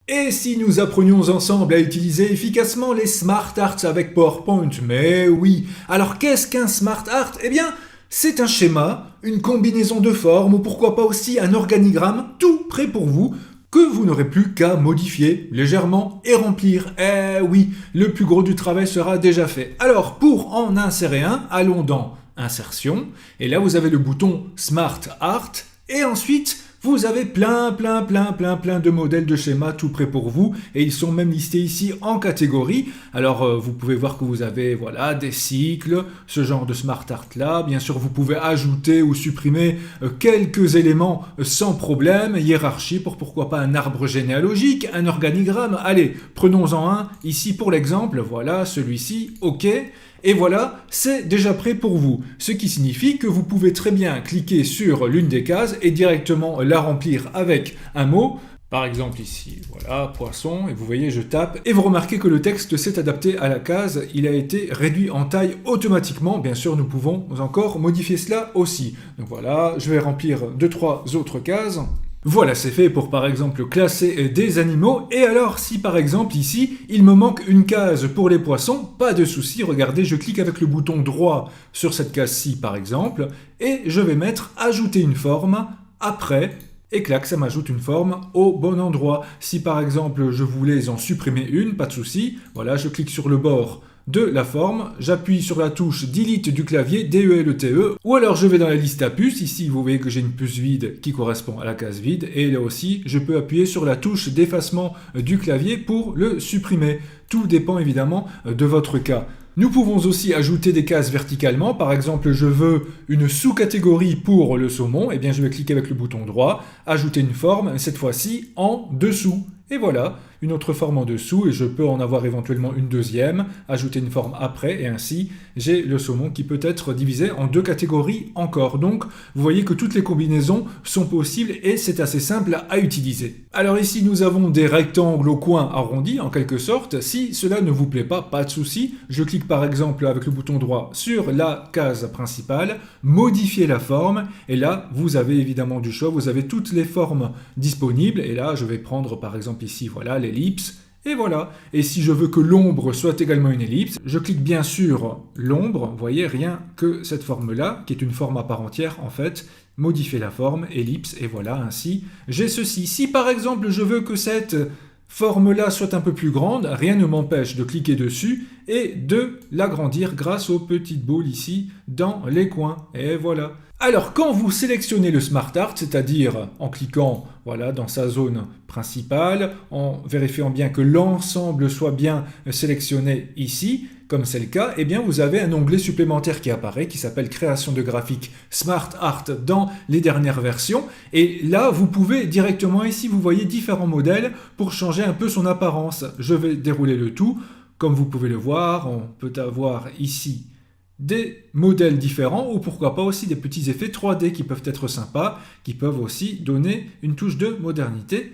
Et si nous apprenions ensemble à utiliser efficacement les Smart Arts avec PowerPoint? Mais oui. Alors qu'est-ce qu'un Smart Art? Eh bien, c'est un schéma, une combinaison de formes ou pourquoi pas aussi un organigramme, tout prêt pour vous, que vous n'aurez plus qu'à modifier légèrement et remplir. Eh oui, le plus gros du travail sera déjà fait. Alors, pour en insérer un, allons dans Insertion, et là vous avez le bouton Smart Art, et ensuite vous avez plein de modèles de schémas tout prêts pour vous, et ils sont même listés ici en catégories. Alors vous pouvez voir que vous avez voilà, des cycles, ce genre de Smart Art là. Bien sûr vous pouvez ajouter ou supprimer quelques éléments sans problème, hiérarchie pour pourquoi pas un arbre généalogique, un organigramme. Allez, prenons-en un ici pour l'exemple, voilà celui-ci, ok. Et voilà, c'est déjà prêt pour vous. Ce qui signifie que vous pouvez très bien cliquer sur l'une des cases et directement la remplir avec un mot. Par exemple ici, voilà, poisson, et vous voyez, je tape, et vous remarquez que le texte s'est adapté à la case, il a été réduit en taille automatiquement. Bien sûr, nous pouvons encore modifier cela aussi. Donc voilà, je vais remplir 2-3 autres cases. Voilà, c'est fait pour par exemple classer des animaux. Et alors, si par exemple ici, il me manque une case pour les poissons, pas de souci, regardez, je clique avec le bouton droit sur cette case-ci par exemple, et je vais mettre ajouter une forme après, et clac, ça m'ajoute une forme au bon endroit. Si par exemple je voulais en supprimer une, pas de souci, voilà, je clique sur le bord de la forme, j'appuie sur la touche Delete du clavier, DELTE, ou alors je vais dans la liste à puces, ici vous voyez que j'ai une puce vide qui correspond à la case vide, et là aussi je peux appuyer sur la touche d'effacement du clavier pour le supprimer. Tout dépend évidemment de votre cas. Nous pouvons aussi ajouter des cases verticalement, par exemple je veux une sous-catégorie pour le saumon, et bien je vais cliquer avec le bouton droit, ajouter une forme, cette fois-ci en dessous. Et voilà, une autre forme en dessous, et je peux en avoir éventuellement une deuxième, ajouter une forme après, et ainsi j'ai le saumon qui peut être divisé en 2 catégories encore. Donc vous voyez que toutes les combinaisons sont possibles et c'est assez simple à utiliser. Alors ici nous avons des rectangles au coin arrondis en quelque sorte. Si cela ne vous plaît pas de souci, je clique par exemple avec le bouton droit sur la case principale, modifier la forme, et là vous avez évidemment du choix, vous avez toutes les formes disponibles, et là je vais prendre par exemple ici, voilà, l'ellipse, et voilà. Et si je veux que l'ombre soit également une ellipse, je clique bien sur l'ombre, vous voyez, rien que cette forme-là, qui est une forme à part entière en fait, modifier la forme, ellipse, et voilà, ainsi, j'ai ceci. Si par exemple je veux que cette forme-là soit un peu plus grande, rien ne m'empêche de cliquer dessus et de l'agrandir grâce aux petites boules ici dans les coins, et voilà. Alors quand vous sélectionnez le Smart Art, c'est-à-dire en cliquant voilà, dans sa zone principale, en vérifiant bien que l'ensemble soit bien sélectionné ici, comme c'est le cas, eh bien vous avez un onglet supplémentaire qui apparaît, qui s'appelle Création de graphiques Smart Art dans les dernières versions. Et là, vous pouvez directement ici, vous voyez différents modèles pour changer un peu son apparence. Je vais dérouler le tout. Comme vous pouvez le voir, on peut avoir ici des modèles différents ou pourquoi pas aussi des petits effets 3D qui peuvent être sympas, qui peuvent aussi donner une touche de modernité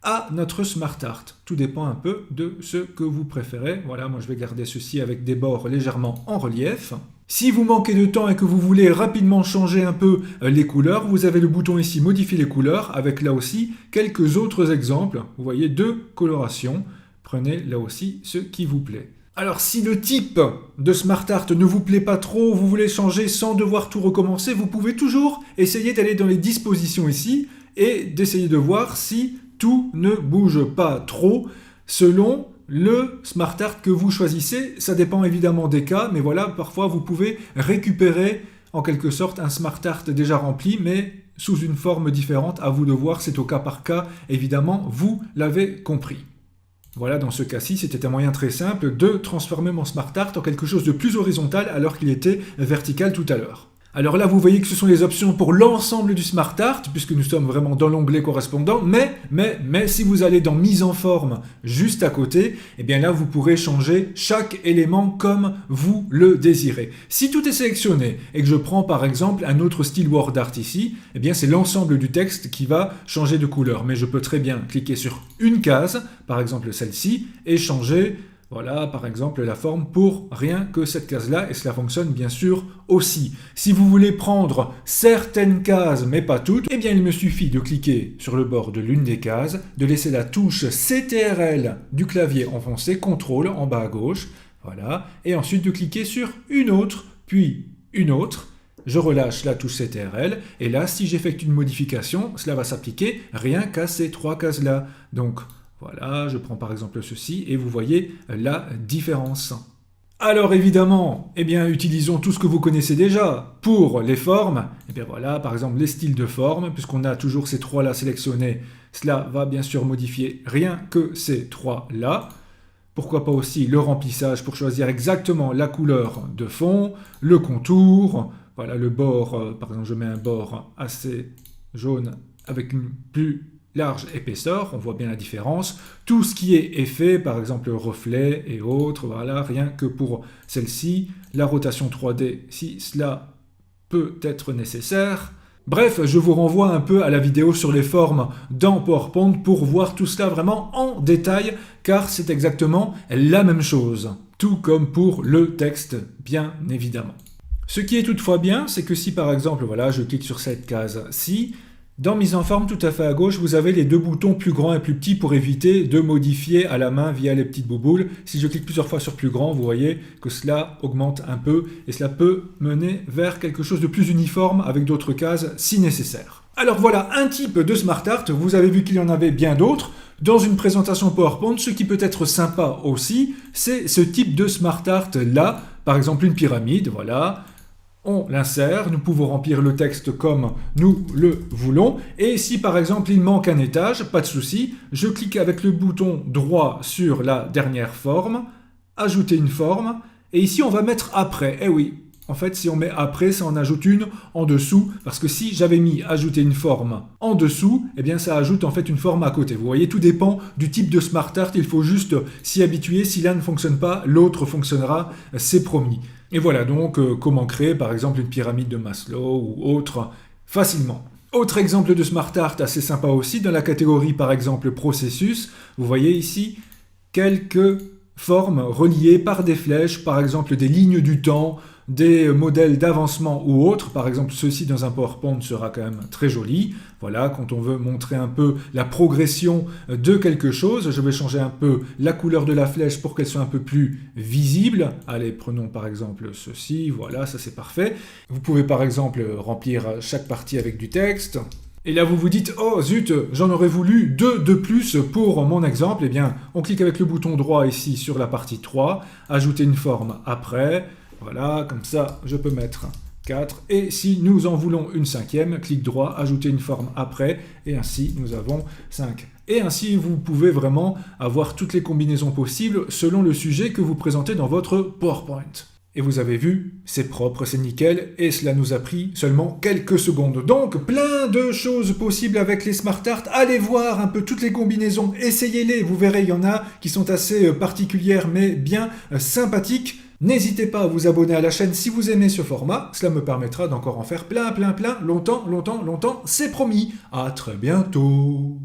à notre Smart Art. Tout dépend un peu de ce que vous préférez. Voilà, moi je vais garder ceci avec des bords légèrement en relief. Si vous manquez de temps et que vous voulez rapidement changer un peu les couleurs, vous avez le bouton ici modifier les couleurs avec là aussi quelques autres exemples. Vous voyez 2 colorations. Prenez là aussi ce qui vous plaît. Alors si le type de Smart Art ne vous plaît pas trop, vous voulez changer sans devoir tout recommencer, vous pouvez toujours essayer d'aller dans les dispositions ici et d'essayer de voir si tout ne bouge pas trop selon le Smart Art que vous choisissez. Ça dépend évidemment des cas, mais voilà, parfois vous pouvez récupérer en quelque sorte un Smart Art déjà rempli, mais sous une forme différente. À vous de voir, c'est au cas par cas, évidemment, vous l'avez compris. Voilà, dans ce cas-ci, c'était un moyen très simple de transformer mon Smart Art en quelque chose de plus horizontal alors qu'il était vertical tout à l'heure. Alors là, vous voyez que ce sont les options pour l'ensemble du Smart Art, puisque nous sommes vraiment dans l'onglet correspondant, mais si vous allez dans Mise en forme juste à côté, eh bien là, vous pourrez changer chaque élément comme vous le désirez. Si tout est sélectionné et que je prends par exemple un autre style Word Art ici, eh bien c'est l'ensemble du texte qui va changer de couleur. Mais je peux très bien cliquer sur une case, par exemple celle-ci, et changer Voilà, par exemple, la forme pour rien que cette case-là, et cela fonctionne bien sûr aussi. Si vous voulez prendre certaines cases, mais pas toutes, eh bien il me suffit de cliquer sur le bord de l'une des cases, de laisser la touche CTRL du clavier enfoncé, CTRL en bas à gauche, voilà, et ensuite de cliquer sur une autre, puis une autre. Je relâche la touche CTRL, et là, si j'effectue une modification, cela va s'appliquer rien qu'à ces 3 cases-là. Donc, voilà, je prends par exemple ceci, et vous voyez la différence. Alors évidemment, eh bien, utilisons tout ce que vous connaissez déjà. Pour les formes, eh bien voilà, par exemple les styles de forme, puisqu'on a toujours ces 3-là sélectionnés, cela va bien sûr modifier rien que ces 3-là. Pourquoi pas aussi le remplissage pour choisir exactement la couleur de fond, le contour, voilà le bord, par exemple je mets un bord assez jaune avec une plus large épaisseur, on voit bien la différence. Tout ce qui est effet, par exemple reflet et autres, voilà, rien que pour celle-ci. La rotation 3D, si cela peut être nécessaire. Bref, je vous renvoie un peu à la vidéo sur les formes dans PowerPoint pour voir tout cela vraiment en détail, car c'est exactement la même chose. Tout comme pour le texte, bien évidemment. Ce qui est toutefois bien, c'est que si par exemple, voilà, je clique sur cette case-ci, dans mise en forme tout à fait à gauche, vous avez les 2 boutons plus grands et plus petits pour éviter de modifier à la main via les petites bouboules. Si je clique plusieurs fois sur plus grand, vous voyez que cela augmente un peu et cela peut mener vers quelque chose de plus uniforme avec d'autres cases si nécessaire. Alors voilà un type de Smart Art, vous avez vu qu'il y en avait bien d'autres. Dans une présentation PowerPoint, ce qui peut être sympa aussi, c'est ce type de Smart Art là, par exemple une pyramide, voilà. On l'insère, nous pouvons remplir le texte comme nous le voulons, et si par exemple il manque un étage, pas de souci, je clique avec le bouton droit sur la dernière forme, ajouter une forme, et ici on va mettre après, eh oui, en fait si on met après, ça en ajoute une en dessous, parce que si j'avais mis ajouter une forme en dessous, eh bien ça ajoute en fait une forme à côté. Vous voyez, tout dépend du type de Smart Art, il faut juste s'y habituer, si l'un ne fonctionne pas, l'autre fonctionnera, c'est promis. Et voilà donc comment créer par exemple une pyramide de Maslow ou autre facilement. Autre exemple de Smart Art assez sympa aussi, dans la catégorie par exemple processus, vous voyez ici quelques formes reliées par des flèches, par exemple des lignes du temps, des modèles d'avancement ou autres, par exemple ceci dans un PowerPoint sera quand même très joli, voilà, quand on veut montrer un peu la progression de quelque chose, je vais changer un peu la couleur de la flèche pour qu'elle soit un peu plus visible, allez prenons par exemple ceci, voilà, ça c'est parfait, vous pouvez par exemple remplir chaque partie avec du texte. Et là, vous vous dites, oh zut, j'en aurais voulu 2 de plus pour mon exemple. Eh bien, on clique avec le bouton droit ici sur la partie 3, ajouter une forme après. Voilà, comme ça, je peux mettre 4. Et si nous en voulons une 5e, clic droit, ajouter une forme après. Et ainsi, nous avons 5. Et ainsi, vous pouvez vraiment avoir toutes les combinaisons possibles selon le sujet que vous présentez dans votre PowerPoint. Et vous avez vu, c'est propre, c'est nickel, et cela nous a pris seulement quelques secondes. Donc, plein de choses possibles avec les Smart Art. Allez voir un peu toutes les combinaisons, essayez-les, vous verrez, il y en a qui sont assez particulières, mais bien sympathiques. N'hésitez pas à vous abonner à la chaîne si vous aimez ce format, cela me permettra d'encore en faire plein, longtemps, c'est promis. À très bientôt.